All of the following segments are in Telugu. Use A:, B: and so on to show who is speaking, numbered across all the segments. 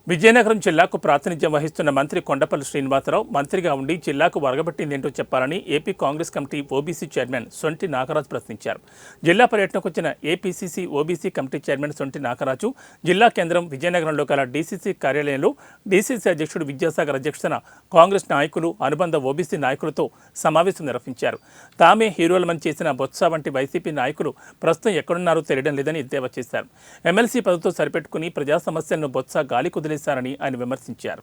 A: విజయనగరం జిల్లాకు ప్రాతినిధ్యం వహిస్తున్న మంత్రి కొండపల్లి శ్రీనివాసరావు మంత్రిగా ఉండి జిల్లాకు వరగబట్టిందేంటో చెప్పాలని AP Congress committee OBC chairman సొంటి నాగరాజు ప్రశ్నించారు. జిల్లా పర్యటనకు వచ్చిన ఏపీసీసీ ఓబీసీ కమిటీ చైర్మన్ సొంటి నాగరాజు జిల్లా కేంద్రం విజయనగరంలో గల డీసీసీ కార్యాలయంలో డీసీసీ అధ్యక్షుడు విద్యాసాగర్ అధ్యక్షతన కాంగ్రెస్ నాయకులు అనుబంధ ఓబీసీ నాయకులతో సమావేశం నిర్వహించారు. తామే హీరోలమని చేసిన బొత్స వంటి వైసీపీ నాయకులు ప్రస్తుతం ఎక్కడున్నారో తెలియడం లేదని ఎద్దేవా చేశారు. ఎమ్మెల్సీ పదవితో సరిపెట్టుకుని ప్రజా సమస్యలను బొత్స గాలి కుదిలేశారని ఆయన విమర్శించారు.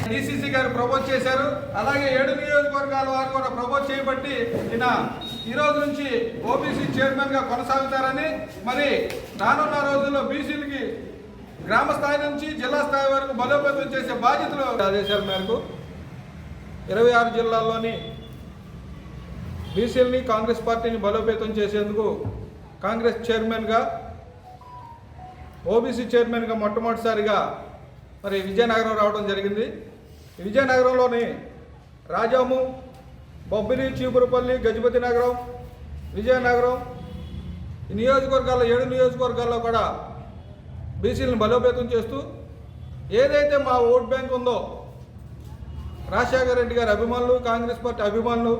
B: డీసీసీ గారు ప్రపోజ్ చేశారు, అలాగే 7 నియోజకవర్గాల వారు కూడా ప్రపోజ్ చేయబట్టి ఈ రోజు నుంచి ఓబీసీ చైర్మన్ గా కొనసాగుతారని, మరి రానున్న రోజుల్లో బీసీలకి గ్రామ స్థాయి నుంచి జిల్లా స్థాయి వరకు బలోపేతం చేసే బాధ్యతలు ఆదేశాల మేరకు 26 జిల్లాల్లోని బీసీలని కాంగ్రెస్ పార్టీని బలోపేతం చేసేందుకు కాంగ్రెస్ చైర్మన్గా ఓబీసీ చైర్మన్గా మొట్టమొదటిసారిగా మరి విజయనగరం రావడం జరిగింది. విజయనగరంలోని రాజాము, బొబ్బిలి, చీపురుపల్లి, గజపతి నగరం, విజయనగరం ఈ నియోజకవర్గాల్లో 7 నియోజకవర్గాల్లో కూడా బీసీలను బలోపేతం చేస్తూ ఏదైతే మా ఓట్ బ్యాంక్ ఉందో రాజశేఖర రెడ్డి గారి అభిమానులు, కాంగ్రెస్ పార్టీ అభిమానులు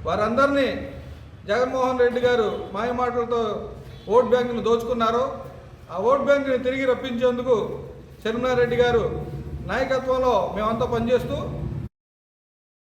B: వారందరినీ జగన్మోహన్ రెడ్డి గారు మాయమాటలతో ఓట్ బ్యాంకును దోచుకున్నారో ఆ ఓట్ బ్యాంకుని తిరిగి రప్పించేందుకు చెన్నారెడ్డి గారు నాయకత్వంలో మేమంతా పనిచేస్తూ